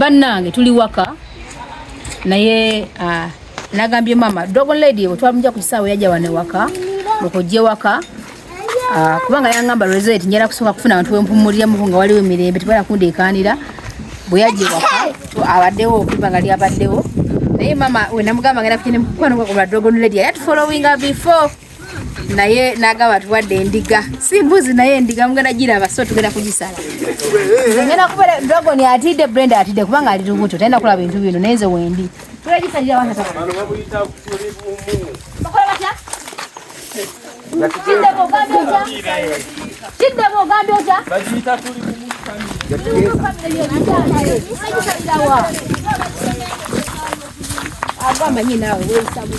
bannange tuli waka naye nagambye mama Dragon Lady twamujja ku kisaawe yajja wane waka okujje waka kubanga yangamba result njera kusonga kufuna abantu bempumulira mu nga waliwo emirembe tebala kundekanira bwe yajje waka abaddewo kubanga ali abaddewo naye mama we namugamba ngenda kukine mukwano kwa Dragon Lady yat following her before naye nagaba tuwadde endiga si mbuzi naye endiga mugenda gira abaso tugenda kugisala ngenda kubera Dragon atidde Brenda atidde kubanga ali lubuto tenda kula bintu bino neze wendi tulagisalira wana ta bano babuyita kutuli bumu bakola batya Tidde bo gambe ota bajita tuli agamba nyina we sabu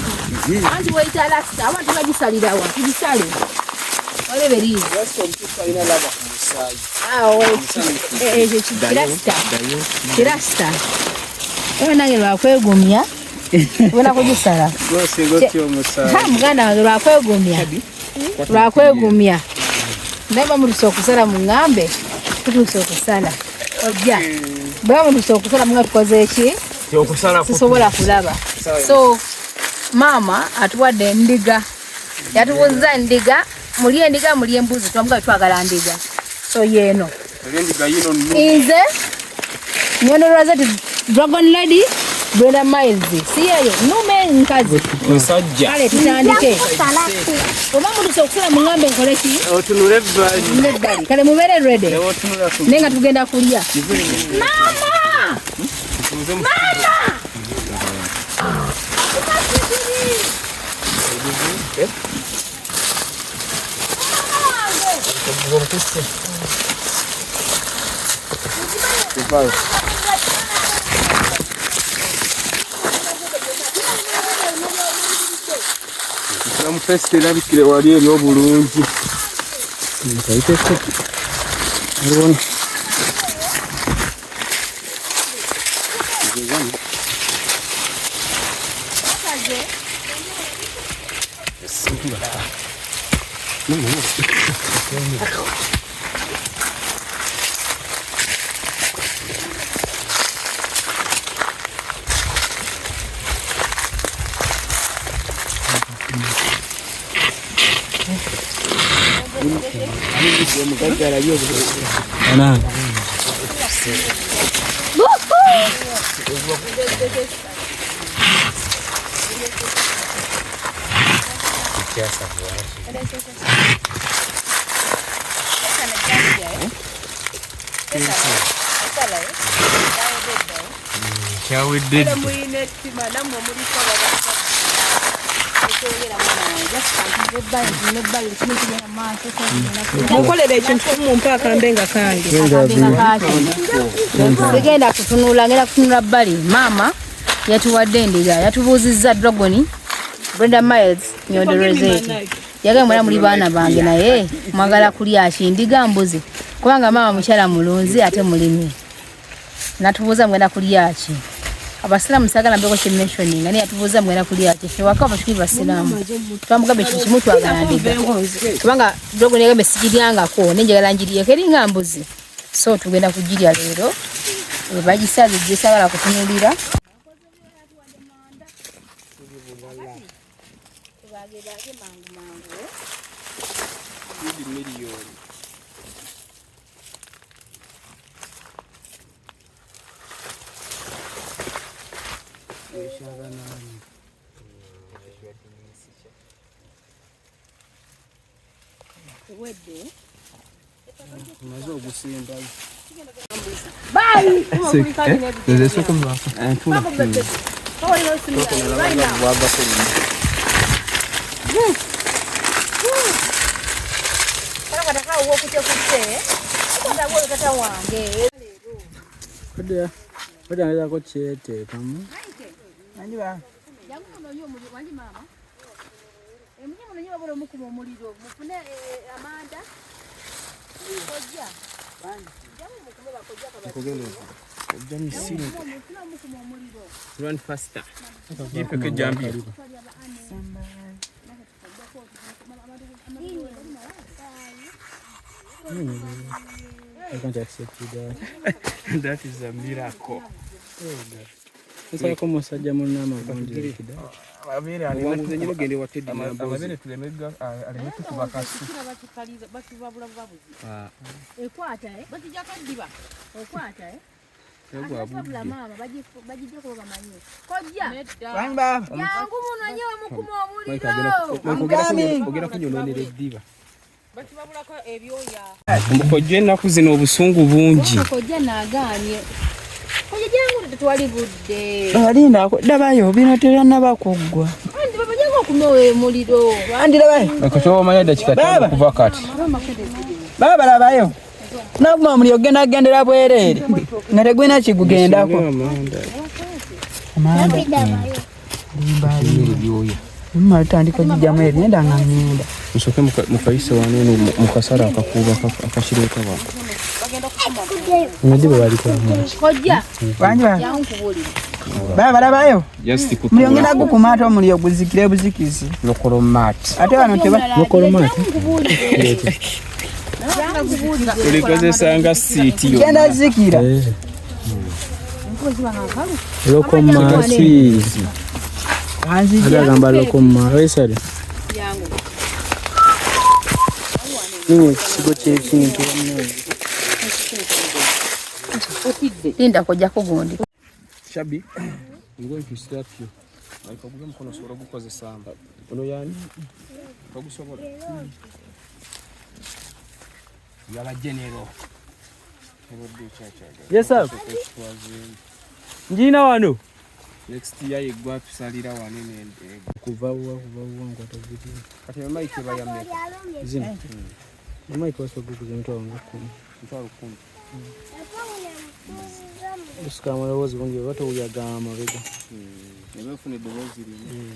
anti waita lasta abantu bagisalira wa tugisale ole beri rasta mtuka ina laba kumusai rasta nange lwakwegumya ubona kugisala rwose gotyo musai muganda wange lwakwegumya ndaba muruso okusala mu ngambe tutuso okusala ojja bwa muruso okusala mu ngakoze eki okusala kusobola kulaba so mama atuwadde endiga yatubuza endiga muli endiga muli embuzi twamuga twagala ndiga so yeno endiga yino nze nyono zati Dragon Lady Brenda Miles siyeyo nume nkazi musajja kale tutandike oba muruso okusala mu ngambe nkoleki otunule bali kale mubere ready nenga tugenda kulya mama Festi labikire wali eri obulungi nkaiteko aribona mukolere ekintu kumumpa akambenga kange sigenda kutunula ngenda kutunula bbali mama yatuwadde endiga yatubuuzizza Dragon Brenda Miles nyondorezeti yagamba mwana muli baana bange naye mwagala kulya ki ndiga mbuzi kubanga mama mukyala mulunzi ate mulimi natubuuza mwenda kulya ki abasilamu sagala mbeko ki mentioning ani atubuuza mwenda kulya ki fe wakava tukiri basilamu twamugambe ekintu kimu twagala ndiga kubanga Dragon yagambe sigiryangako nenjagala njiriye keringa mbuzi so tugenda kugirya leero bagisaze gisagala kutunulira Mazo gusimba. Bye. Desde eso como va. Pada ada ko chete kamu. Nani ba? Yangu mwanyo muri wanji mama. Mwenye mwanyo bolo mukumo muliro. Mufune amanda. Koja. Bani. Jamu mukumo bakoja kabali. Jami sini. Run faster. Jipe ke jambi. I can't accept that. That is a miracle. Sasa kama musajja munama gondi kida. Abere alimuze nyiro gende watedde nambo. Abere tulemega alimutu kubakasu. Batubabula babuzi. Ekwata batijja kaddiba. Okwata Akasabula mama bajijja ko bamanyi. Kojja. Bamba. Yangu muno nyewe mukuma omuliro. Ogera kunyononera eddiba. Batubabulako ebyoya. Mukojja ennaku zino obusungu bungi. Kojja nagaanye. Kojja jangu tetwali budde. Alinda dabayo bino terannaba kuggwa. Andi baba jangu okumewe muliro. Andi dabayo. Akachowa mayada kikatanga kuva kati. Baba labayo. Naguma mulio genda gendera bwerere. Ngate gwina kigugendako. Amanda. Byoya. Mma tandika jijjamu eri nenda ngenda. Musoke mukayise wanene mukasara akakuba akashireka ba. Ngende bali ko. Kojja. Banjwa. Yangu kubulira. Baba labayo. Just kutu. Mulio ngenda gukumata omulio guzikire buzikizi. Lokolo mat. Ate wano teba lokolo mat. Ulikozesa nga siti yo. Genda zikira. Lokolo mat. Ada gambar lokolo mat. Wesale. Yangu. Ni kigo chekintu wamwe. Linda kojja kugondi. Shabi, I'm going to start you. Nikakuja mkono sura gukoze samba. Ono yani? Kagusobola. Yala general. Yes sir. Njina wano. Next year igwa tusalira wanene kuvawa ngo tavidi. Kati mike bayamye. Zina. Mike waso gukuze mtu wangu. Mtu wangu. Usikamwe wozi bonge bato uyagama bega. Nebafune dobozi lino.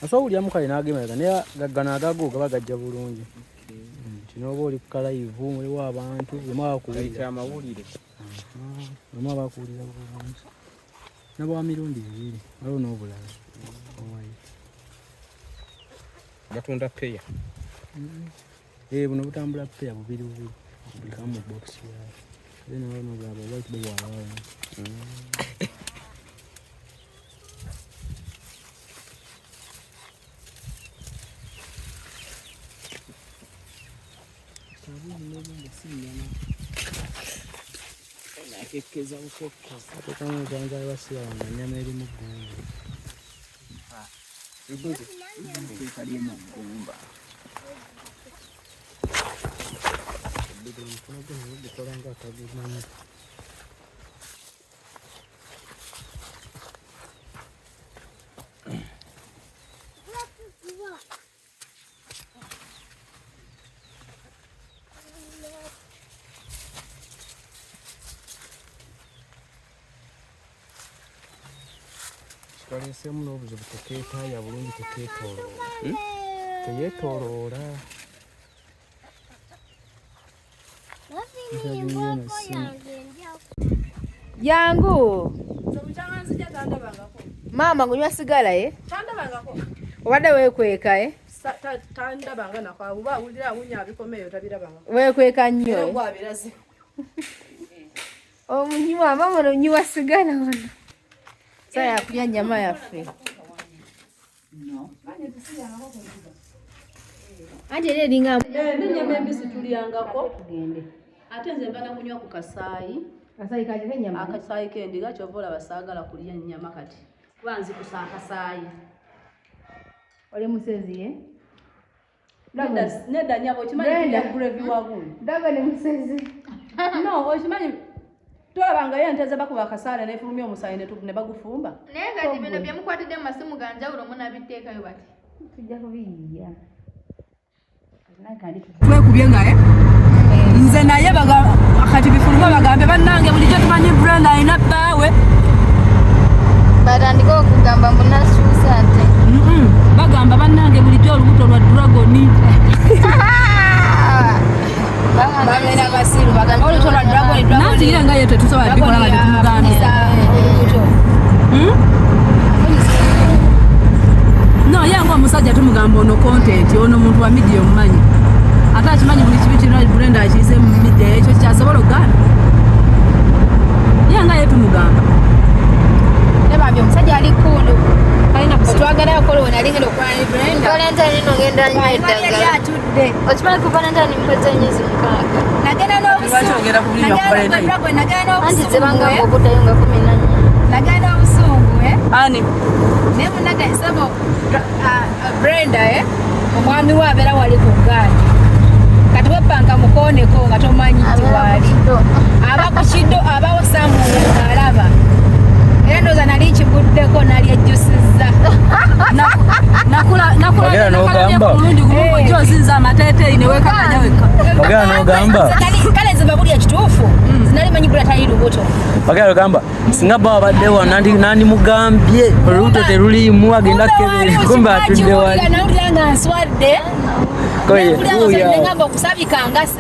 Aso uli amuka inagemera ne gaggana agago gabagajja bulungi. Kino boli kukala ivu muri w'abantu bemwa kuwulira amawulire. Bemwa bakuwulira bulungi. Nabo amirundi bibiri. Alo n'obulala. Owayi. Batunda peya. Buno butambula peya bubiri. Bikamu box ya. Then I know about what they are. Ekekeza ukoko. Kama kwanza basi wanyama ili mugongo. Ugoze. Kali mugomba. Bikoranga kabimanya. Kalese muno obuzibu tekeetaya bulungi tekeetoloola. Teyeetoloola. Yangu. Mama ngunywa sigala Tandabangako. Obadde weekweka Tandabanga nakwa uba ulira awunya abikomeyo tabirabanga. Weekweka nnyo. Ngwa birazi. Omunywa mama onywa sigala wano. Saya kulya nyama yaffe. No. Ate eringa N'ennyama embisi tulyangako tugende. Ate nze mbala kunywa ku kasaayi. Kasaayi kaje nyama. Akasaayi kendiga kyovola basaagala kulya nnyama kati. Kuba nzikusa akasaayi. Oli musezi Nedda nyabo okimanyi gravy wagumu. Daga ne musezi. No, okimanyi tolabanga ye nteze bakuba akasaala n'efulumya omusaayi ne bagufumba. Naye kati bino bye mukwatidde mu masimu ga njawulo munabiteekayo bati. Tujja kubiyiya. Twekubye ngaye. Nze naye kati bifuluma bagambe bannange bulijjo tumanyi Brenda alina bbaawe. Batandika okugamba munasuusa ate. Bagamba bannange bulijjo olubuto lwa dragoni. Bagenda basiru bagamba olubuto lwa dragoni. Nanti ye nga ye tetusobola bikola nga tetumugambye. No, yangu omusajja tumugamba ono content ono muntu wa media omumanyi. Ate akimanyi buli kibi kino Brenda akiyise mu media ekyo kyasobola alingendo kwa Brenda. Valentine no genda nnyo eddagala. Okimanyi ku Valentine mpeza nnyezi mukaaga. Nagenda n'obusungu. Anti zebanga obutayunga 14. Nagenda n'obusungu Ani. Ne munaga sabo Brenda omwami we abeera wali ku ggaali. Kati wepanka mukooneko nga tomanyi nti wali. Aba ku kiddo abawo Samuel alaba. Era ndoza nali nkibuddeko nali ejjusizza. Ogera n'ogamba ozinza amateeteeyi ne weekakanya wekka. Ogera n'ogamba kale nze babuli ekituufu zinali manyi bula tali lubuto. Ogera n'ogamba singa bba wabadde wano nandimugambye olubuto teruliimu agenda kukebera kumbe atudde wali. Nawulira nga nswadde ngamba okusabika nga si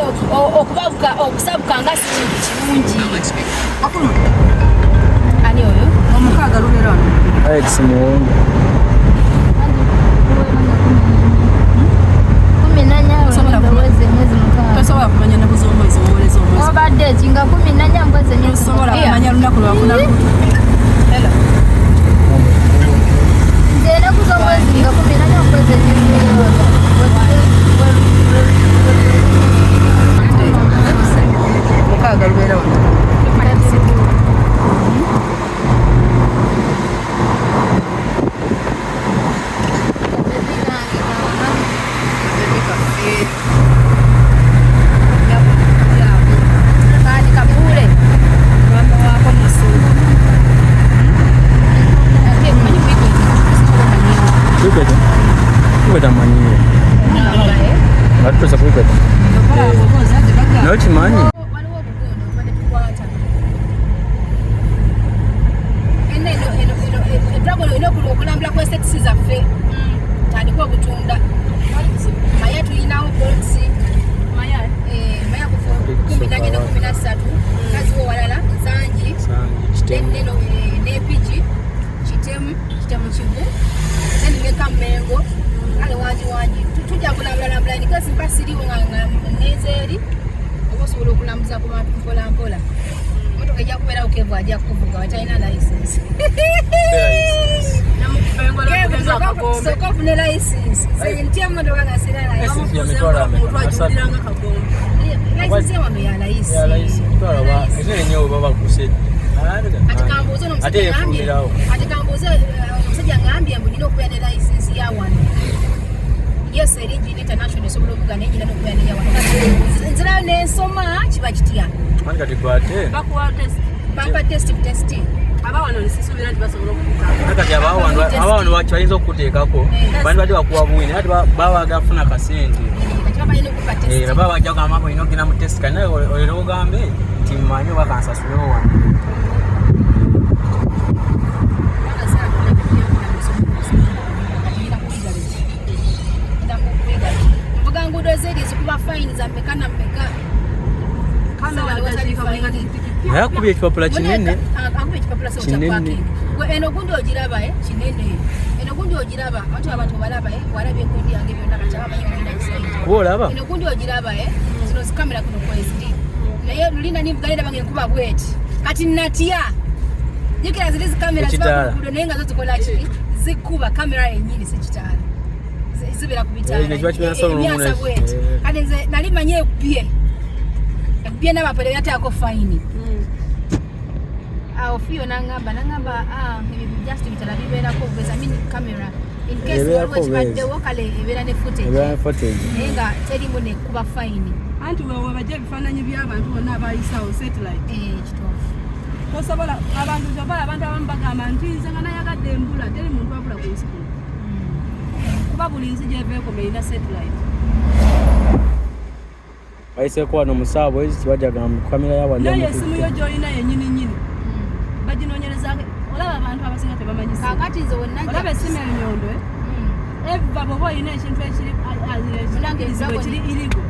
kintu kirungi. Ani oyo? Omukaaga lubeera wano. Alex Muwongo. 14 tosobola kumanya ennaku z'omwezi muwoleza omwezi. Obadde ekinga 14 mpozzi nnyo. Tosobola kumanya lunaku lwafuna lubuto. Nze ennaku z'omwezi nga 14 mpozzi nnyo. Omukaaga lubeera wano. Nokimanyi okulambula kwesexi zaffe tandika obutunda maya tulinawo bolsi maya 14 na 13 kaziwo walala nsangi neno nepiki kitemu kivu nenimeka mmengo kale wanji tujja kulambulambula nikasi mpasiriwo nga nezeri oba osobola okulambuza ku bantu mpolampola motoka ejja kubeera okevu ajja kuvuga watalina license soka ofune license ntya motoka nga sina license yawano ya license ati kambuuze omusajja ngambye mbu nina okubeera ne license ya wano. Yes, Region International esobola okuvuga naye nyina n'okubeera neya wano. Nzirayo n'ensoma kiba kitya. kati kwate Bakuwa test. Bampa test. Abawano nisisuubira nti basobola okukuta. kati abawano bayinza okukuteekako bandi badde bakuwa buwini ati baba agafuna kasente. Kati babalina okuba test. Baba bajja kugamba mbu olina okugenda mu test kati naye olera ogambe nti mmanyi oba kansasulewo wano. Nguudo zeri zikuba fine za mmeka na mmeka. Naye akubye ekipapula kinene. Akubye ekipapula so kya parking. Eno gundi ogiraba kinene. Eno gundi ogiraba abantu balaba walabye gundi yange byonna kati abamanyi ngenda kisayita. Kuba olaba? Eno gundi ogiraba zino zikamera kuno kwa SD. Naye lulinda ni bugalenda bange nkuba bweti. Kati natya. Jikira zili zikamera ziba kudo naye nga zo zikola ki? Zikuba kamera yenyini si kitala. Zibira kubitala. Emyasa bweti. Kati nze nali manye ekubye. Ekubye n'abapere yataako fine. Ofiyo nangamba just bitala bibeerako obuveza camera in case waliwo ekibaddewo kale ebeera ne footage naye nga terimu nekuba fine. Anti wewe bajja ebifaananyi by'abantu bonna abayisawo satellite. Kituufu. Tosobola abantu abamu bagamba nti nze nga nayagadde embula teri muntu abula ku nsi kuno. Kuba buli nsi gy'eveeko erina satellite. Bayiseeko wano musaabo ezi tibajjaga mu kamera yawali. Naye esimu yo gy'olina yennyini baginoonyereza olaba abantu abasinga tebamanyi simu. Kaakati nze wonna olaba essimu enyondo eva bw'oba olina ekintu ekiri irigo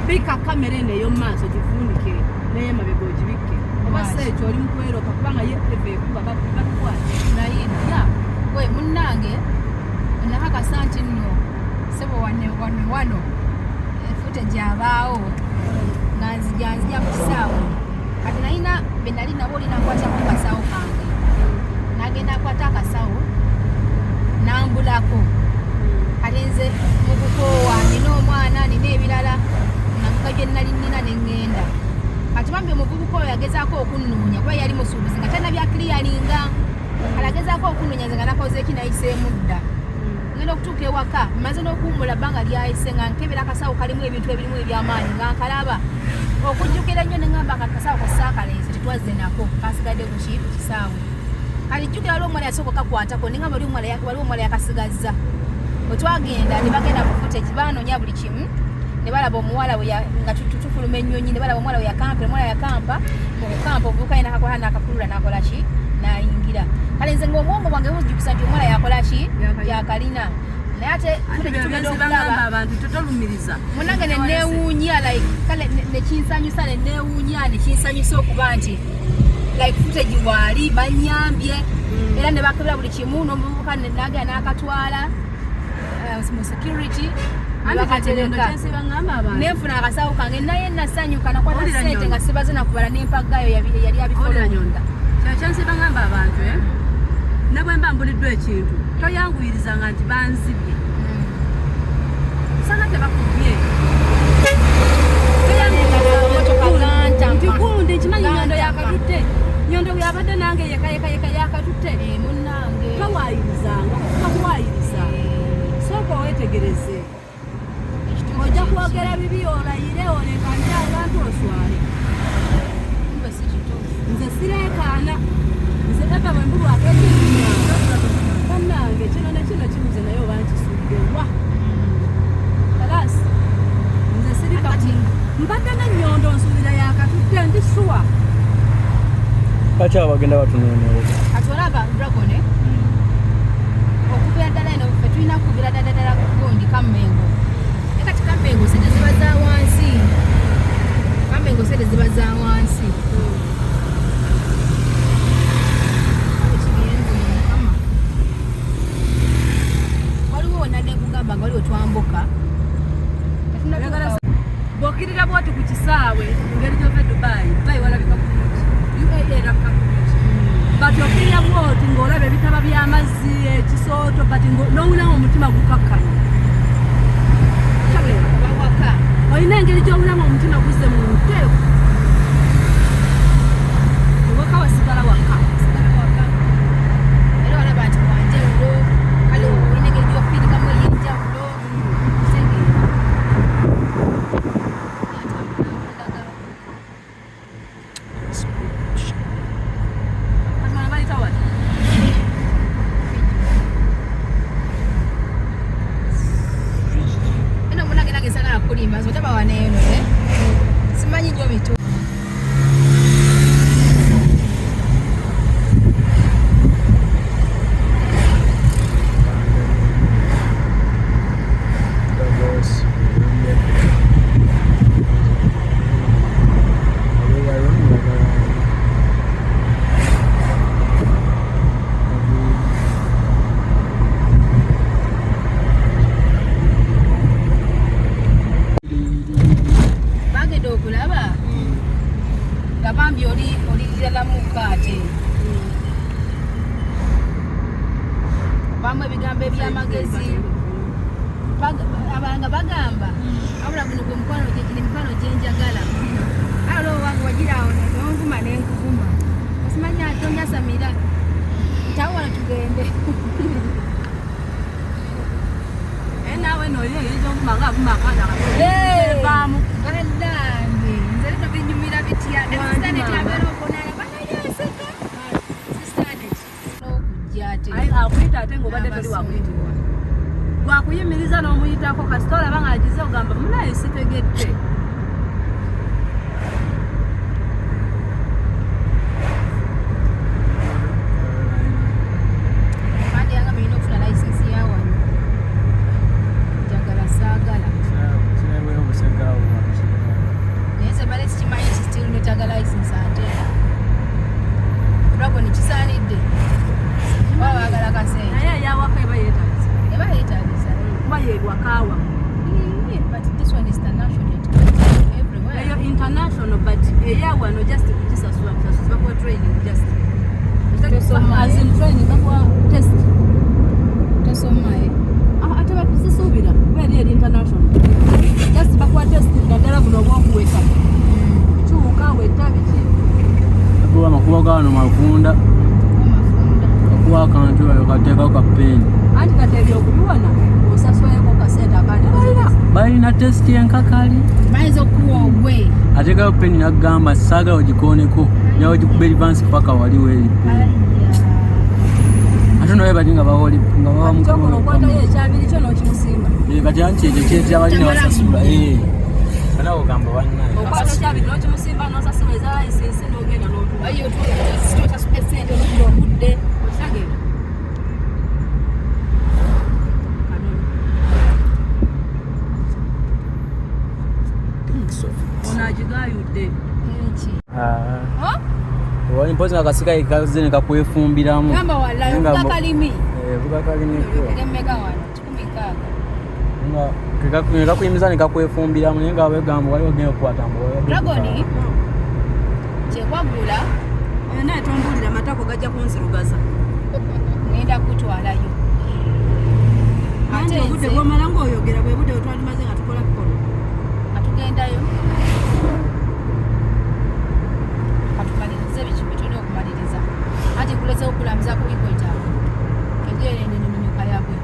bika kamera eno ey'omu maaso gifunike n'ey'emabega ogibikke oba si ekyo oli mu kweroka kubanga ye eva ekuba bakukwata nayina we munnange nakakasa nti nno sebo wano footage abaawo nga nzija ku kisaawe kati nalina benali nabo olina nkwatamu kasawo kange nagenda akwata akasawo nambulako ngezaako okunonyaza nga nakoze ekinayiseemu dda ngenda okutuuka ewaka mmaze n'okuwummula bbanga lyayise nga nkebera akasawo kalimu ebintu ebirimu ebyamaanyi nga nkalaba okujjukira nnyo ne ŋŋamba akasawo kasaakaleese tetwazze nako kasigadde ku kisaawe kalijjukira waliwo omuwala yasooka kakwatako ne ŋŋamba waliwo omuwala yakasigazza bwe twagenda ne bagenda ku footage baanoonya buli kimu ne balaba omuwala nga tufuluma ennyonyi ne balaba omuwala we yakampa omuwala yakampa okukampa obuvubuka yena akakola n'akakulula n'akola ki n'ayingira kale nze ng'omwongo bwange buzijjukisa nti omuwala yakola ki yakalina naye ate abantu totolumiriza munange neneewuunya like kale nekinsanyusa nekinsanyusa okuba nti like footage waali banyambye era ne bakebera buli kimu n'omuvubuka nagenda n'akatwala mu security nenfuna akasawo kange naye nasanyuka nakwata sente nga sibaze nakubala n'empagayo yali abifolonda kyekyensiba ngamba abantu ne bwe mba mbuliddwa ekintu toyanguyirizanga nti banzibye sana tebakubye nti gundi nkimanyi nyondo yakatutte nyondo yabadde nange yekayeka yakatutte towaayirizanga tokuwaayiriza sooka owetegereze ojja kwogera bibi olayire olekanje abantu oswale nze sireekaana nze eba bwe mbulwako ekintu bannange kino ne kino kimuze naye oba nkisudde wa kalasi nze siri kati mbadde n'ennyondo nsuubira yakatutte ndi suwa kati abo bagenda batunoonyereza kati olaba dragone okubira ddala eno fe tulina kukubira ddala kugundi Kammengo naye kati Kammengo sente ziba za wansi Kammengo sente ziba za wansi waliwo twambuka bw'okkirira bwoti ku kisaawe engeri gyova Dubai walabika bulungi eraka bati okkirira bwoti ng'olaba ebitaba by'amazzi ekisooto bati n'owunawo omutima gukakkanya waka olina engeri gy'owunamu omutima guzze mu nteeku ewaka wasigala waka era walaba nti wanjawulo kale olina engeri gy'ofiirikamu ey'enjawulo kulimba zotaba waneeno simanyi nnyo bitu bamwe ebigambo ebyamagezi abanga bagamba abula guno gwe mukwano gyenjagala alo wange wagirawo nonvuma nenkuvuma osimanya tonyasamira tawala tugende naawe noyo eyenjovuma nga avuma akaanamu banange nze lino binyumira bitya nebisanetyabeera okonala banayeseka akuyita ate ng'obadde toli wakuyitibwa gwakuyimiriza n'omuyitako kasita olaba ng'agize ogamba munaye sitegedde kandi yanga mulina okufuna layisensi yawano njagala saagala naye ze bale sikimanyi kisitiru netaga layisensi ate lwako nekisaanidde wabagala kasente naye eyawaka eba yeetaagisa eba yeetaagisa kuba yeewakaawa but this one is international everywhere eyo international but eyawano just kukisasula kusasuza bakuwa training just as in training bakuwa test tosomaye ate batusisuubira kuba eri international just bakuwa test naddala buno oba okuweka kiwuka weta biki kuba amakuba gano mafunda bakuwa akantu bakateekako kapeni anti kati ebyo okubiwona osaswayeko kasente akandi balina tesiti enkakali bayinza okuwa ogwe ateekayo peni nagamba saagala ogikooneko nawe ogikuba erivansi paka waliwo eri ate naye bali nga bawoleokwatayo ekyabiri kyo n'okimusimba kati anti ekyo kyetya balina basasula anawe ogamba bannaye okwata ekyabiri n'okimusimba n'osasula ezalayisensi n'ogenda n'otuwasasuka esente oludde obudde okitegeera onagigayudde wali mpozi nga kasika ikaze ne kakwefumbiramu gamba wallayo bukakalimi kakuyimiza ne kakwefumbiramu naye nga wegamba waliwo genda okukwatamba dragoni kyekwagula naye tombuulira amatako gajja kunzirugaza ngenda kutwalayo ate obudde bwomala ng'oyogera bwe budde wetwalimaze nga tukola kikono atugendayo katumalirize bitone okumaliriza anti kulese okulamuza kubikweta egereneneneka yabwe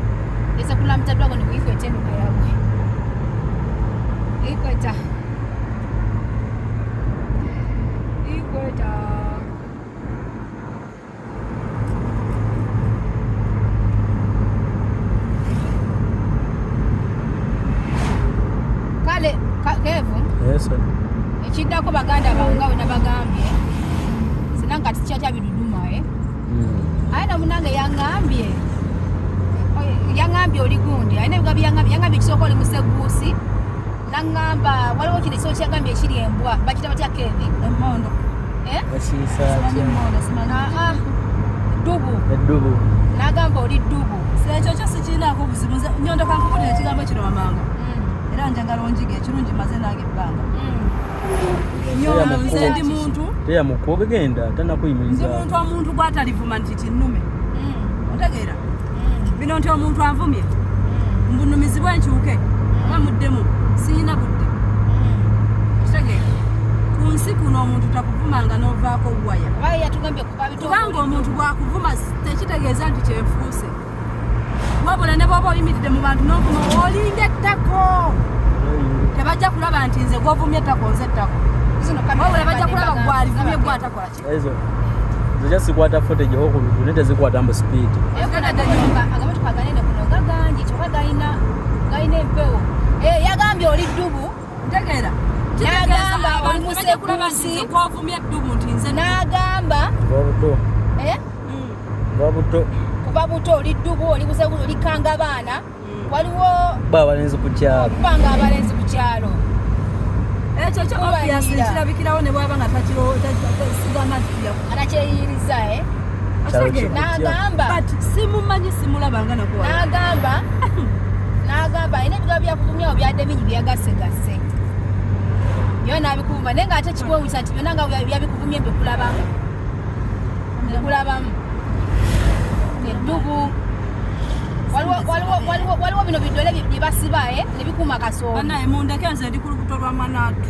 lese kulamuza dragoni kuikweta enuka yabwe ikweta kale kevu ekiddako baganda banga we nabagambye sinanga tikyatya biduduma aye namunange yaŋambye oli gundi ayina ebiga byangambye ekisooka oli museguusi naŋŋamba waliwo kino ekisoo kyagambye ekiri embwa bakita batya kevi emmondo dubu nagamba oli dubu ekyo kyo sikiinaako buzibu nyondo kankubulira ekigambo kino wamanga era njagala onjiga ekirungi maze nange ebbanga nze ndi muntu teyamukogenda tanakuyimiriza ndi muntu omuntu gwatalivuma nti kinnume otegeera bino nti omuntu anvumye mbunumizibwa enkyuke oba muddemu siyina budde kitegeera ku nsi kuno omuntu takuvumanga n'ovaako waya kubanga omuntu bwakuvuma tekitegeeza nti kyenfuuse wabula ne bwoba oyimiridde mu bantu n'ovuma olinga ettako tebajja kulaba nti nze gwovumye ettako nze ettako wabula bajja kulaba gwalivumye gwatakola ki zija sikwata footage okulutu ne tezikwata mu speed agamotoka aganene kuno gaganje kyokka galina empewo yagambye oli ddubu ntegeera nagamba oli musekuusi gwovumye eddubu nti nze babuto kuba buto oli ddubu oli musekuusi oli kanga baana waliwo abalenzi ku kyalo kubanga abalenzi ku kyalo ekyo kyo obviously kirabikirawo ne bwaba nga takisigamba nti anakyeyiriza nagamba simumanyi simulabanga nagamba ayina ebiga byakuvumyawo byadde bingi byagasegase byo nabikuvuma naye nga ate kikwewusa nti byonna nga byabikuvumye mbikulabamu eddubu waliwo bino bidole byebasiba nebikuuma kasoobo banaye mundeke nze ndi ku lubuto lwa manatu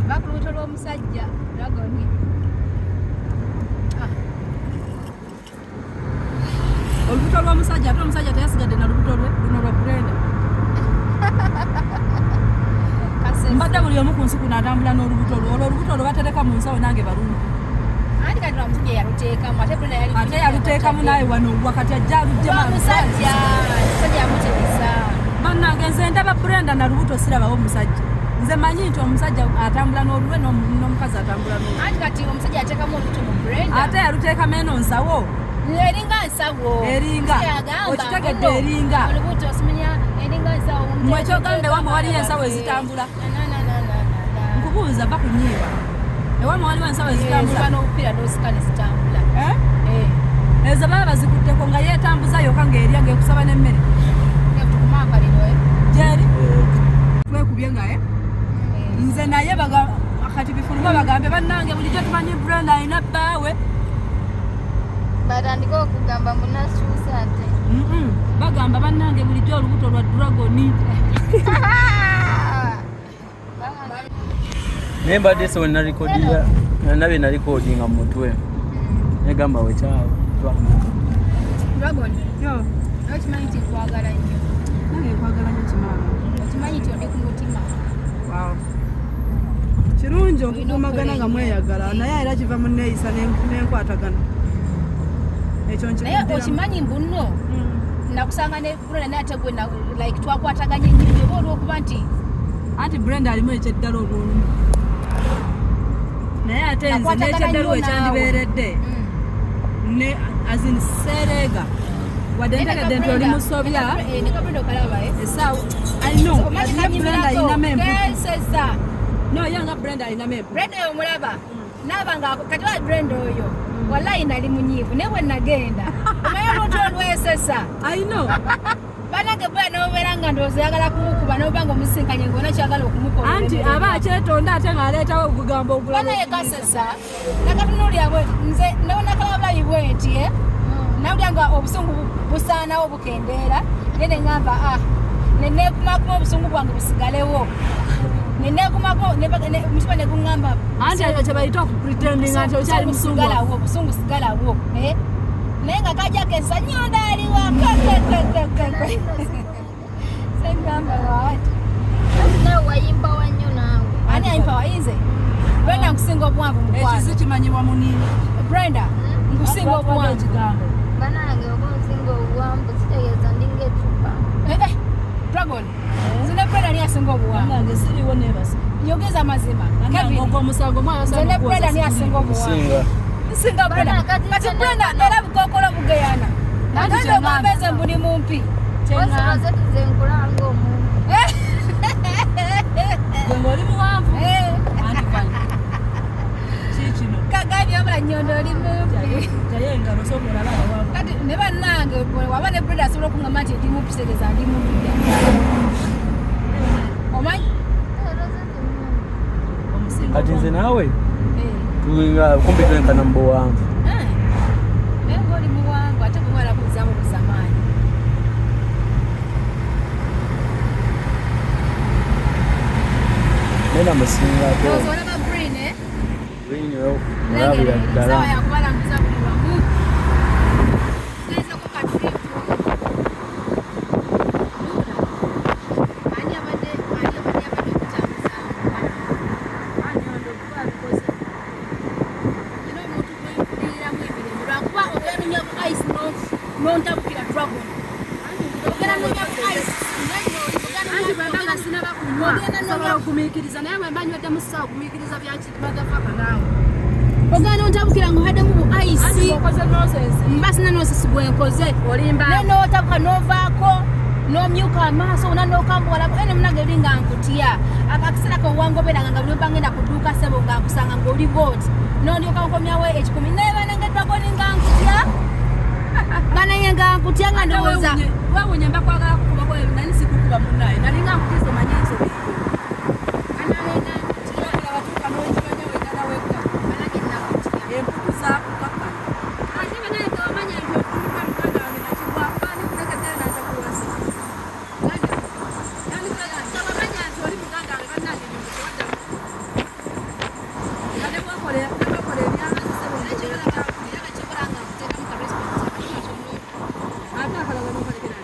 baku lubuto lw'omusajja dragoni olubuto lw'omusajja ate omusajja teyasigadde na lubuto lwe luno lwa Brenda mbadde buli omu ku nsi kuno atambula n'olubuto lwe olwo olubuto lwe batereka mu nsawo nange balungi ate yaluteekamu naye wano wakati ajja aluggyemusajja bannange nze ndaba Brenda na lubuto sirabawo omusajja nze manyi nti omusajja atambula n'olulwe n'omukazi atambula n'olulwe ate yaluteekamu eno nsawo eringa nsawo okitegedde eringa mwekyogambe wamwe waliyo ensawo ezitambula nkubuuza ba kunyiiba ewamwe waliwo ensawo ezitambula ezo baba bazikutteko nga yeetambuza yokka ng'erya ng'ekusaba n'emmere gyeri twekubye ngaye nze naye kati bifuluma bagambe bannange bulijjo tumanyi Brenda alina bbaawe batandika okugamba munakyusa ate bagamba bannange bulijjo olubuto lwa dragoni naye mbadde so nabye nalikodinga mu mutwe negamba wekyawo Dragon. Yo. Okimanyi nti nkwagala nnyo. Nange nkwagala nnyo kimaama. Okimanyi nti oli ku mutima. Wow. Kirungi okukumagana nga mweyagala naye era kiva mu nneeyisa n'enkwatagana. Ekyo naye okimanyi mbu nno nakusanga ne Brenda n'ate gwe like twakwataganye nnyo oba olw'okuba nti anti Brenda alimu ekyeddala obulumi. Naye ate nze n'ekyeddala wekyandibeeredde ne azin seerega wadde ntegedde nti oli musobya esaawa I know Brenda ayinamu empuku. No yanga Brenda ayinamu empuku. Brenda oyo mulaba naabanga kati wa Brenda oyo wallahi nali munyiivu naye bwe nagenda omaye oluntu olwesesa I know banange bwe n'obeera nga ndowooza oyagala kumukuba n'oba nga omusinkanye ng'ona kyagala okumukola anti aba akyetonda ate ng'aleetawo obugambo obulala banaye kasesa nakatunuulya bwe nze newonakala bulayi bwe nti nawulya nga obusungu busaanawo bukendeera naye ne ŋŋamba neneekumakuma obusungu bwange busigalewo neneekumako mukiba ne guŋŋamba anti ekyo kye bayita okupretendinga nti okyali musungu obusungu sigalawo naye nga kajjako ensa nnyonda aliwa segamba waati nawe wayimpawa nnyo naawe. ani ayimpa wayinze Brenda nkusinga obuwanvu mukwano ekyo kimanyibwa munini Brenda nkusinga obuwanvu Banange oba nsinga obuwanvu kitegeeza ndinga ecupa. Dragon nze ne Brenda ni asinga obuwanvu nange siriwo neebasa yogeza amazima Kevin omusango nze ne Brenda ni asinga obuwanvu nsinga Brenda kati Brenda era bukokolo bugeyana nange ogambeze mbuni mumpi Ozibaze tuze nkulanga omuntu. gwe ng'oli muwanvu anti kanya kikino kagani obula nnyondo oli mumpi jaye engalo sokola abawanvu kati ne bannange waba ne Brenda asobola okuŋŋamba nti ndi mumpi tegeeza ndi mumpi omanyi kati nze naawe kumpi twenkana mu buwanvu naye ng'oli muwanvu ate kumwala kuzaamu buzamaanyi naye namusingako olaba green mulabira ddala sawa yakubalambuza buli wamu genzeko katripu ani abadde okutambuza ino omuntu gwempuliriramu emirembe lwakuba ogera nonya bu ice nontabukira Dragon ogera nonya bu ice sobola okumiikiriza naye bwe mbanywedde mu ssaawa okumiikiriza byakimagafaka naawe ogenda ontabukira ng'ohaddemu bu ice okoze nonsense mba sina nosesi gwenkoze olimba naye n'otabuka n'ovaako n'omyuka amaaso wona n'okambuwalako ene munange oli nga nkutya akakiseera kowangoberanga nga buli mba ngenda ku dduuka ssebo nga nkusanga ng'oli booti n'ondyoka nkomyawo ekikumi naye banange Dragon nga nkutya banange nga nkutya nga ndowooza wewunye mbakwagala kukubako nani sikukuba munnaye nalinga nkutiza omanye ensobi empuku zakukakka ate banange wamanya nti okuluka muganda wange nakigwako ani kulekeddeyo naza kuwasa wamanya nti oli muganda wange bannange nyomukiwadda ate bwakolera ebyakakikola ate akalaba nokalekera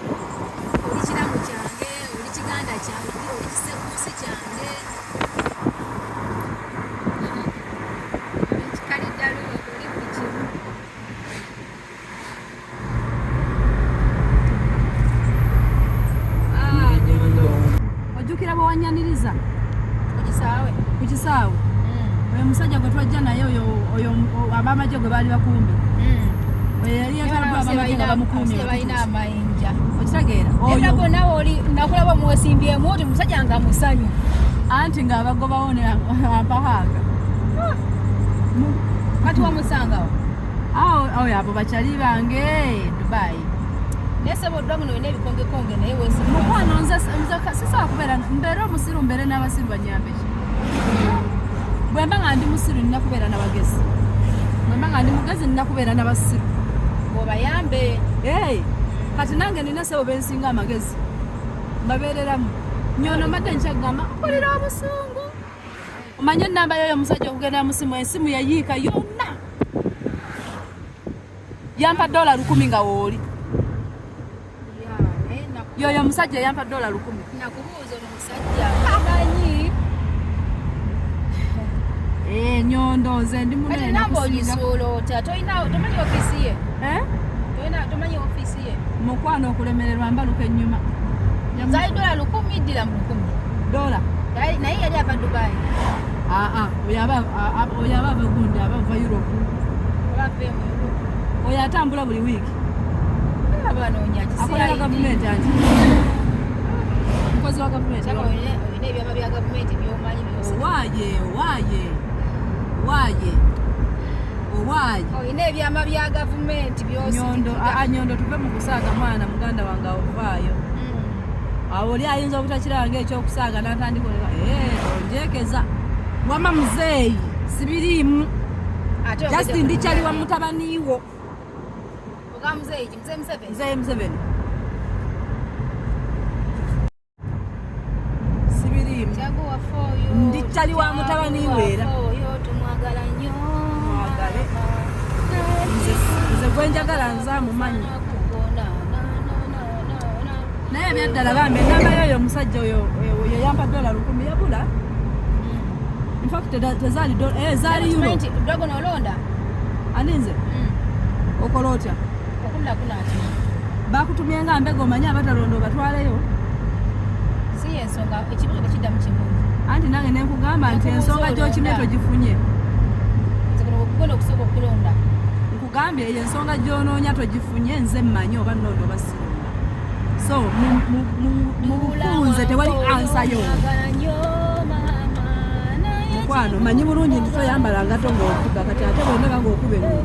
oli kiramu kyange oli kiganda kyange oli kisekuusi kyange kikaliddala oli buli kimu ojjukira bwe wanyaniriza okisaawe ku kisaawe oyo musajja gwe twajja naye oyo abamagye gwe baali bakumbi yali yatwalibwa abamagye nga bamukumye balina amayinja okitegeera era gonawe oli nakulaba muwesimbyemu oti musajja nga musanyu anti ng'abagobawo ne ampahanga kati wamusangawo oyo abo bakyali bange Dubai naye sebo Dragon olina ebikongekonge naye weesimba mukwano nze sisobola kubeera mbeere omusiru mbeere n'abasiru banyambe ki bwe mba nga ndi musiru nina kubeera n'abagezi bwe mba nga ndi mugezi nina kubeera n'abasiru obayambe kati nange nina sebo bensinga amagezi mbabeereramu nyono mbadde nkyagamba mpulira obusungu omanye ennamba yoyo omusajja okugendera mu simu ensimu yayiika yonna yampa $10,000 nga wooli. Yoyo musajja yampa $10,000. Nakubuuza omusajja amanyi. Nyondo nze ndi munene. Kati namba onyisuulota tomanyi ofiisi ye? Tomanyi ofiisi ye? Mukwano okulemererwa mbaluka ennyuma. Zali $10,000 ddira mu $10,000. Naye yali ava Dubai. Oyo aba gundi abava Europe. Oyo atambula buli wiiki. Akola gavumenti anti. Mukozi wa gavumenti. Olina ebyama bya gavumenti by'omanyi byose. Owaaye. Olina ebyama bya gavumenti byose. Nyondo tuve mu kusaaga mwana muganda wange ovaayo. Awo oli ayinza obutakiranga ekyokusaaga n'atandika onjekeza. Wama muzeeyi sibiriimu. Justin ndikyali wa mutabaniiwo. Oga muzeeyi Museveni. Muzeeyi Museveni. Sibiriimu. Ndikyali wa mutabaniiwo era. Tumwagala nnyo. Mwagale. Nze gwe njagala nzaamumanyi. Naye byaddala bambi enamba yoyo omusajja oyo yampa $10,000 yabula. In fact tezaali zaali euro. Dragon olonda? Aninze? Okola otya? Okunda kunati. Bakutumye nga mbega omanyi abatalonda obatwaleyo? Si ensonga ekibuzo tekidda mu kibuzo. Anti nange ne nkugamba nti ensonga gy'okimye togifunye. Okugenda okusooka okulonda. Nkugambye eyo ensonga gy'onoonya togifunye nze mmanyi oba nnonda oba sironda. So mu bufunze tewali ansa yo. Mukwano manyi bulungi nti toyambala ngato ng'okuga kati ate bw'ondaba ng'okuba engoma.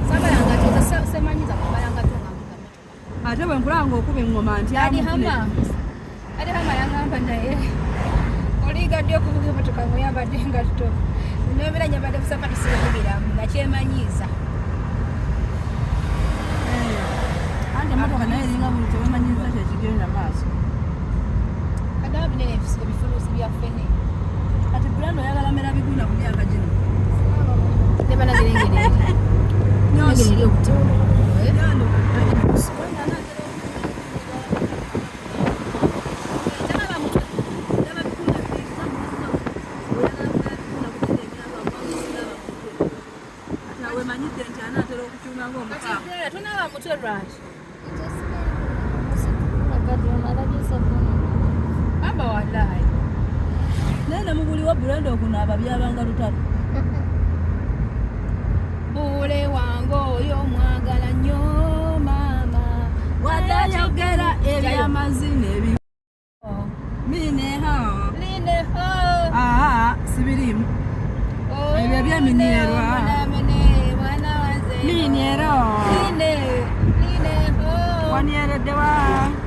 Sambala ngato semanyiza kwambala ngato nga mvuga motoka. Ate bwe nkulaba ng'okuba engoma nti ate hama yangamba naye oligadde okuvuga emotoka ng'oyambadde engatto. Nobeera nyambadde busapatu sirikubiramu nga kyemanyiiza. Anti emotoka naye eringa buli kyewemanyiiza kyekigenda maaso. Kadaba binene ebisigo bifuluusi bya ffene. Kati Brando oyagala mera bigunda ku myaka gino. Teba nagerengere. Nyosi eri okutono. Brando. Tunaba mutwe lwaki? Aba wallahi. Nene muguliwa Brando okunaaba byabanga lutalo. Bule wange oyo mwagala nnyo mama. Wadayogera ebyamazina ebi. Mineho. Sibirimu. Ebyo byeminyerwa. Minyero. Wanieredde wa.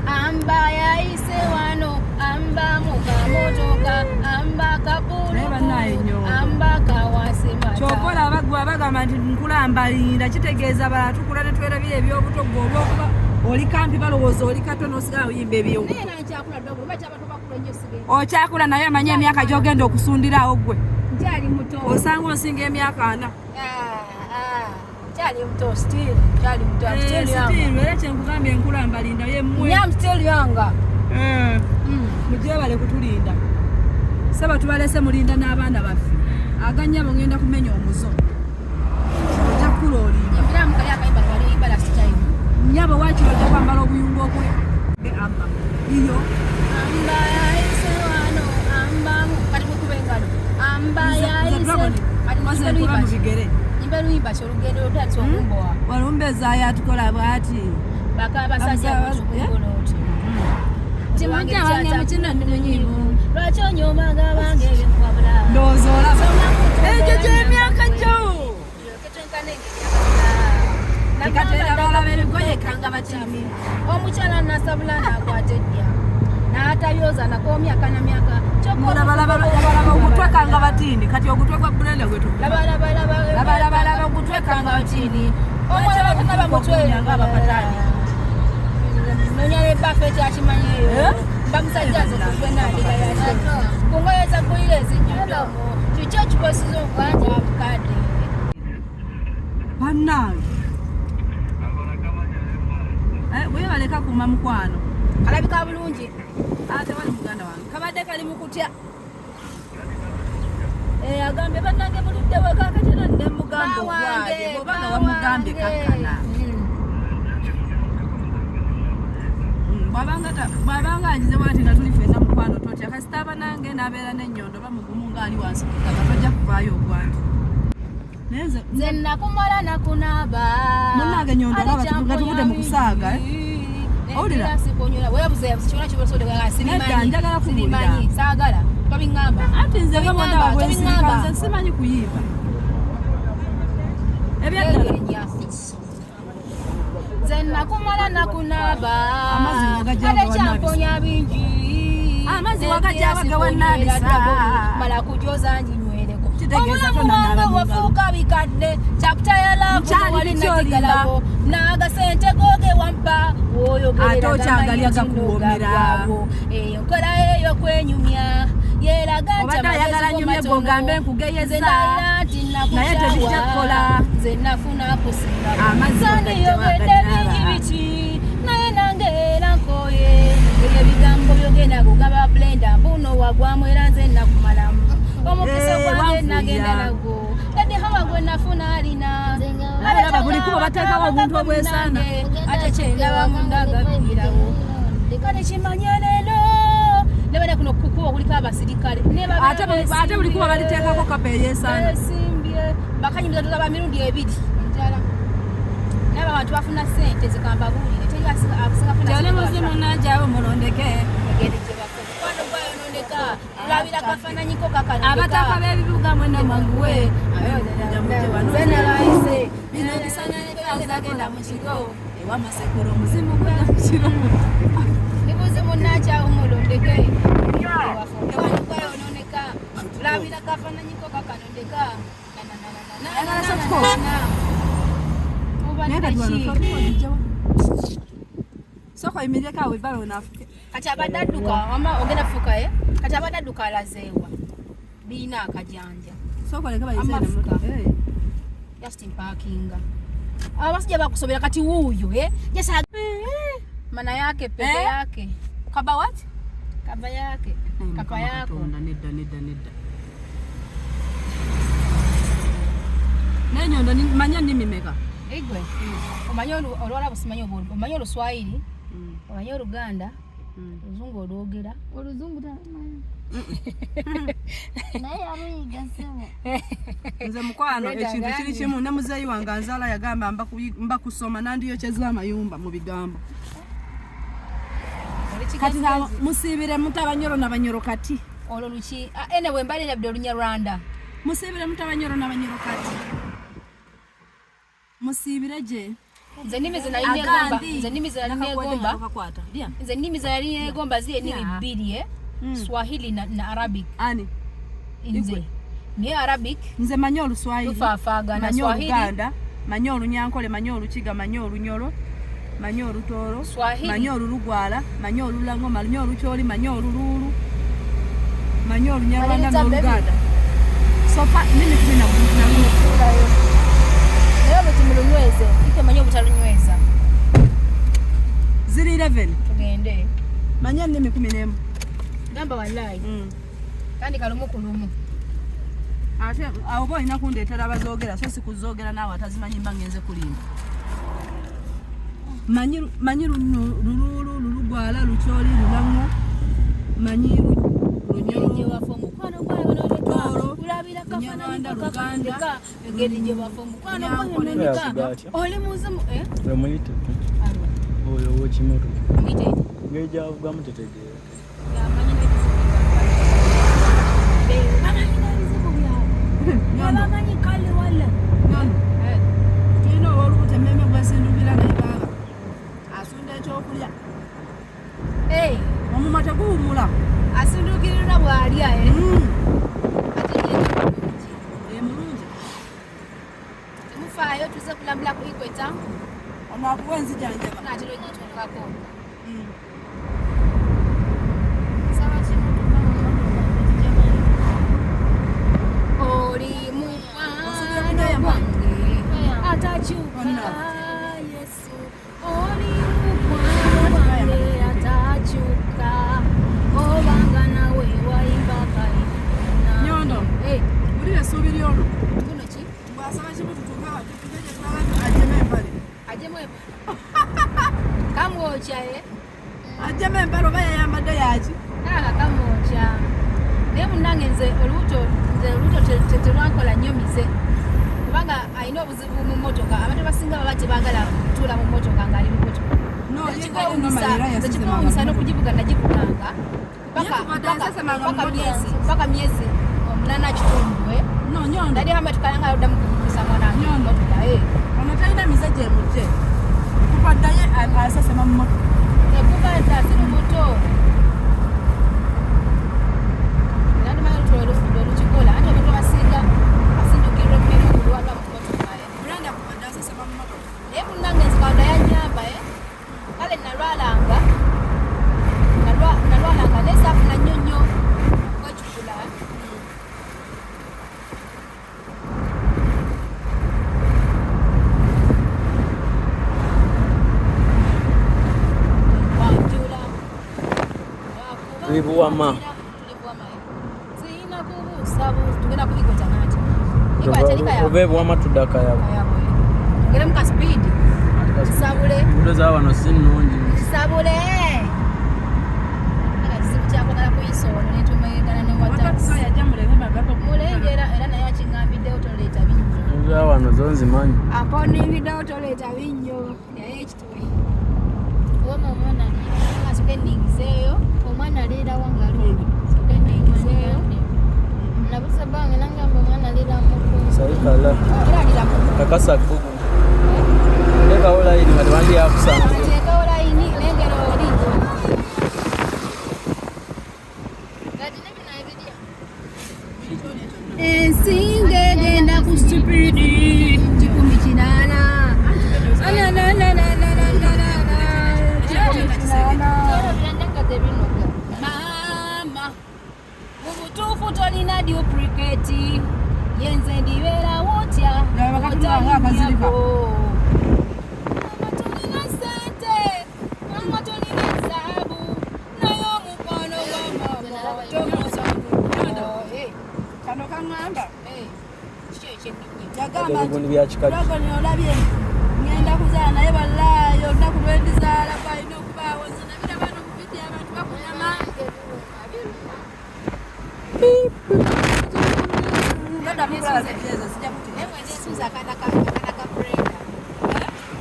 Amba yaise wano, amba mukamotoka, amba kapulu, amba kawasima. Kyokola abagwa bagamba nti nkulambalinda kitegeeza bala tukula ne twerabira ebyobutogo olwokuba oli kampi balowooza oli katono osigala oyimba ebyewo. Naye nankyakula ddogo oba kyaba tobakula ennyo sige. Okyakula naye amanyi emyaka gy'ogenda okusundirawo ggwe. Nkyali muto. Osanga osinga emyaka 4. Nkyali muto still. Nkyali muto. Still era kyenkugambye nkulambalinda ye mmwe. I'm still younger. Mujebale kutulinda. Saba tubalese mulinda n'abaana baffe. Aganyabo ngenda kumenya omuzo. Ojja kula olinda. Mbira mukali akayimba twali ibala style. Nyabo wachi ojja kwambala obuyungu okwe. Amba. Iyo. Amba yaise wano, amba mukali mukubengalo. Amba yaise. Maze kuba mu bigere. Imba luyimba kyolugendo lutati okumbowa. Walumbeza yatukola bwati. Baka basajja batukoloti. Timanja wange mukino ndi munyivu. Lwaki onyomaga bange ebinkwabula. Ndowooza olaba. Ekyo ky'emyaka gyo. Tekatera balaba ebigoye kanga batimi. Omukyala nasabula n'akwata edya. N'atabyoza nako myaka na myaka. Balaba ogutwe kanga batini. Kati ogutwe gwa Brenda gwetu. Laba ogutwe kanga batini. Omwana batanaba mutwe ng'abapatani. Nonyale Buffett akimanyiyo. Bamusajja azokugwe n'aliga yate. Kungoye zakulira ezijjuddomo. Kiki ekikosiza obwanja bukadde. Bannange. bwe baleka kuma mukwano kalabika bulungi ate wali muganda wange kabadde kali mukutya agambe bannange buludde wekakatera nde mugamba ogwaje obanga wamugambye kakkana bwabanga agize bwati nga tuli fenna mukwano totya kasita abanange n'abeera n'ennyondo bamugumu ng'ali wansi kukaka tojja kuvaayo ogwanti nze nakumala nakunaaba munnange nnyondo olaba tuvudde mu kusaaga owulira nedda njagala kuwulira saagala tobiŋŋamba anti nze nga mwanda wabwensinga nze simanyi kuyimba ebyaddala nze nakumala nakunaaba ate kyamponya bingi amazzi wagajjabaga wannabisa mala kujoza njinywereko kitegeeza omulamu wange wafuuka bikadde kyakutayalaku wali nakigalako n'agasente googe wampa ate okyagalya gakuwoomera enkola eyo kwenyumya yeraga obadde ayagala nyumye gogambe nkugeyeza naye tebijja kukola nze nafuna kusinga amazzi yogedde bingi biki naye nange era nkoye ebigambo byogenda kugaba blenda mbuno wagwamu era nze nakumalamu omukisa gwange nagenda nagwo edde hawa gwe nafuna alina alaba buli kuba bateekawo obuntu obwesaana ate kyendaba mundaga bibirawo kale kimanye leero nebane kuno kukuba kuliko abasirikale ate buli kuba baliteekako kapa eyeesaana esimbye bakanyumiza tugaba mirundi ebiri njala naba abantu bafuna ssente zikambabuulire tyali muzimu najjawo mulondeke labira kafananyiko abataka b'ebibuga mwena manguwe zenabaise bino bisanyazagenda mu kigo ewamasekero omuzimu gwenda mu kigo nibuzimu nakyawo mulondeke wafukewanyugwayononeka labira kafananyiko kakanondeka soko imireka awo evalo nafuke kati abadde adduka wama ogenda fuka kati abadde adduka alazeewa biina akajanja soko leka bayise Justin parkinga abasijja bakusobera kati wuuyo jesa mana yake peke yake kaba what kaba yake kapa yako nedda nenyondo manya ndimi meka igwe omanyo olwala busimanyo obulungi omanyo Oluswahili omanyo Oluganda Oluzungu olwogera oluzungu tamanyi naye aluyiga ssebo nze mukwano ekintu kiri kimu ne muzeeyi wange anzaala yagamba mba kusoma nandiyokyeza amayumba mu bigambo kati musiibire mutabanyoro n'abanyoro kati olwo luki ene bwe mbali nabyo Olunyarwanda musiibire mutabanyoro n'abanyoro kati musiibire gye nze nnimi ze nali negomba ziye nnimi bbiri Swahili na Arabic ani nze niye Arabic nze manyi Oluswahili tufaafagana Swahili Uganda manyi Olunyankole manyi Olukiga manyi Olunyolo manyi Olutooro manyi Olulugwala manyi Olulango manyi Olukyoli manyi Oluluulu manyi Olunyarwanda n'Oluganda sofa nini kubina leo butimulunyweze ike manyi obutalunyweza ziri 11 tugende manyi ennimi 11 gamba wallahi kandi kalumu kulumu ate awo boolina kundeetera abazoogera so si kuzoogera naawe atazimanyi mba ngenze kulimba manyi Luluulu Lulugwala Lukyoli Lulango manyi Lunyolo wafo mukwano gwayo kulabira kafananyika kakandika engeri gye wafo mukwano gwayo oli muzimu Wemuyite oyo w'ekimoto muyite ngeja avugamu tetegeera yamanyi n'ebizibu byabwe abamanyi kale wala tulina olwolubuto mmemme gwesindukira naye baba asunda ekyokulya omumwa teguwumula asindukirira bw'alya mulungi temufaayo tuze kulambula ku Equator ono akuwa enzijanjaba naatera ogituukako oli mukwano gwange atakyuka Yesu oli mukwano asubiri ono. Kuno ki? Bwasaba kibutu tukawa tuteje tulaga ajeme embale. Ajemo eba. Kamwocha Ajeme embale oba yayambadde yaki? Kamwocha. Naye munnange nze olubuto tetulwankola nnyo mize. Kubanga alina obuzibu mu mmotoka. Abantu abasinga baba tebaagala kutuula mu mmotoka ng'ali mu mmotoka. Ekikowunyisa n'okugivuga nagivuganga paka myezi 8 kitundu. Nali hamba tukalanga oddamu kukusa mwana mmotoka. Ono talina mize gyemujje. Kuva ddaye asesema mu mmotoka. Kuva dda si lubuto. Lukikola ate abantu abasinga basindukirwa emirimu kulwalwa mu mmotoka. Brenda kuva dda asesema mu mmotoka. Naye munnange nzikawanda yanyamba kale nalwalanga nesaafuna nnyo nnyo kwekikula. Wanjula Tulibuwama. Siyina kubuusabuusa tugenda kubikota nati obebuwama tuddaka yabo ngere muka speed sabule enguudo za wano si nnungi sabule kizibu kyakwagala kuyisa ono netumayegana mulengera era naye akiŋŋambiddewo toleeta binnyo za wano zo nzimanyi amponingiddewo toleeta binnyo naye ekitwe Wama omwana asuke nningizeeyo omwana aliira wangalu. soke nningizeeyo Nabusa bange nangamba omwana aliira muku. sayikala era aliramu kakasa kugu tekawo layini nga tebandi yakusanga teekawo layini nengero oli Kati ne bino ebirya. ensinga egenda ku stupidi 18. Era byandanga tebinoga. Mama mu butuufu tolina duplicate yenze ndibeera wotya Naye bakati wange akaziriba. mama tolina ssente mama tolina zaabu naye omukwano gwa mama tomusangu. Kano kaŋŋamba kiki ekyennyumye yagamba ebibundi bya kikati Dragoni olabye ngenda kuzaala naye wallaahi olunaku lwendizaala kwalina okubaawo nze nabiraba no mu vidiyo abantu bakunyama. naye mwe nesuuza akaana ka Brenda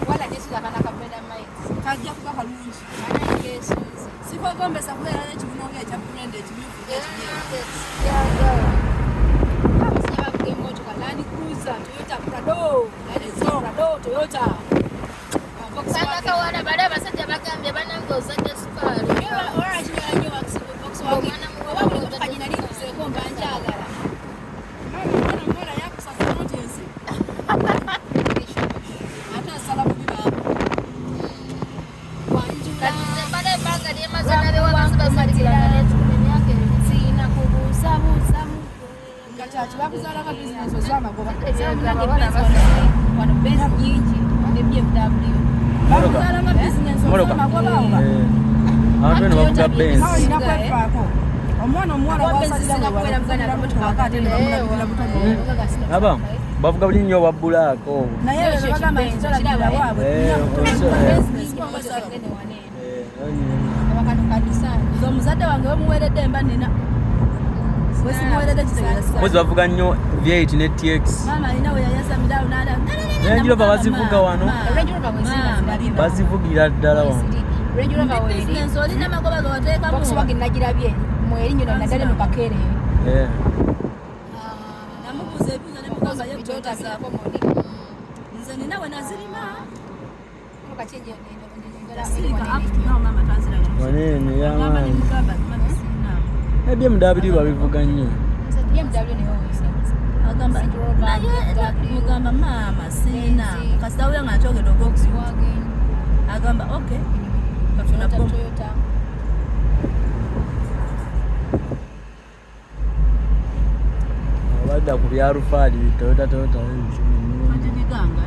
wala nesuuza akaana ka Brenda Miles kajja kuba kalungi anaye kesuuze sikogombesa kubeera n'ekibuno ng'ekya Brenda ekimyufu abasajja bavuga emmotoka Land Cruiser Toyota Prado Toyota Kana kawala bali abasajja bagambye banange ozadde sukaali. oba buli motoka gye nali nkuseeko mba njagala omuwala yakusaza notensi ate asala bubi baabo wanjula Kati nze mbala ebbanga lyemaze nabe wabanzi basalikiranga n'ekikumi emyaka ebiri. siyina kubuusabuusa nga kyaki bakuzaalanga bizinesi oz'amagoba wano benzi nyingi ne BMW bakuzaalanga bizinesi oz'amagoba awo abantu beno bavuga benzi nawe olina kwefaako omwana omuwala wasalira bwewakusalira motoka ate ne bamulabirira butono aba bavuga buli nnyo obwa bulaaka obwo naye lwe bagamba nti tolabirira waabwe nze omuzadde wange wemuweeredde emba nina wesimuweeredde kitegeeza mozi bavuga nnyo V8 ne TX maama alina we yayasamirawo n'ala Range Rover bazivuga wano bazivugira ddala wano bizinesi olina magoba gewateekamu Volkswagen nagirabye mwerinyo naddala mu kakere namubuuza ebibuuzo ne mugamba ye kwebazaako nze nina we nazirima sirika afutunawo maama tanzirayo wanene gamba yamaanyi nemugamba mama sirinamu ebyemudaabirirwa bivuga nnyo agamba naye mugamba maama sirina kasitawulira nga nakyogedde ogwokusiwa agamba okay kafuna bomu abadda ku bya Rufaali Toyota agiganga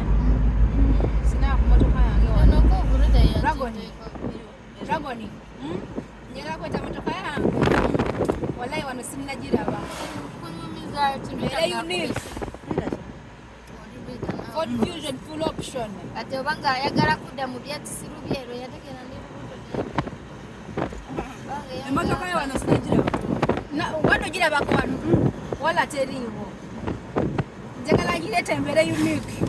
Ono ko buruda ya Dragoni njagala kweta motoka yange wallahi wano sinnagiraba kunyumiza era unique. Ford Fusion full option. Ate obanga ayagala kudda mu byatisiru byero yategera ne Emotoka yo wano sinajiraba. Wano girabako wano. Wala teriiwo. Njagala ngirete mbere unique.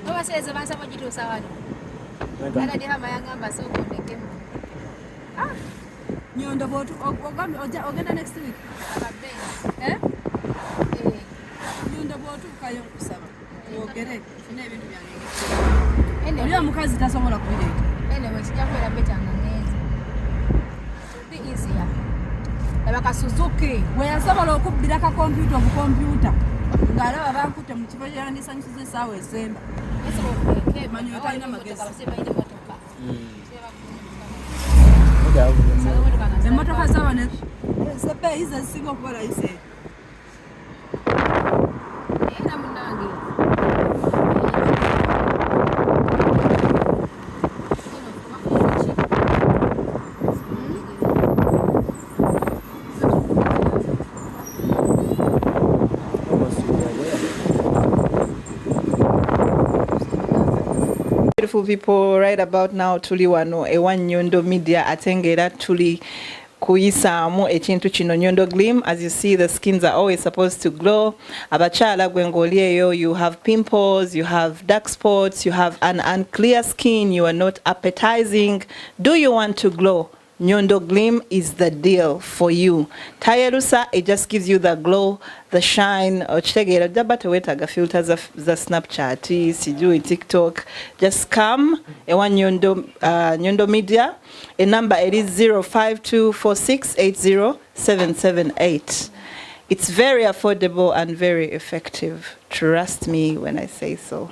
Abaseze bansaba gituusa wano. Kala ndi hama yangamba soko ndekemu. Nyondo botu ogenda next week. Nyondo botu kayo kusaba. Ogere fune ebintu byange. Oli omukazi tasobola kubireeta. Anyway, sijakwera beta ngangezi. Be easier. Abaka Suzuki. Weyasobola okubbira ka computer mu computer. Ng'alaba bankute mu kifo kyandisanyusiza essaawa esemba. Manyi otalina magezi. Emmotoka z'awa ne sebbeeyi ze zisinga okuba layisi. Era munange. Beautiful people, right about now tuli wano ewa Nyondo Media atengera tuli kuyisamu ekintu kino Nyondo Glim. As you see, the skins are always supposed to glow. Abachala gwengolieyo, you have pimples, you have dark spots, you have an unclear skin, you are not appetizing. Do you want to glow? Nyondo Glim is the deal for you. Tayerusa, it just gives you the glow, the shine. Ochitegera jabate wetaga filters of the Snapchat, sijui TikTok. Just come ewa Nyondo Media. A number it is 0524680778. It's very affordable and very effective. Trust me when I say so.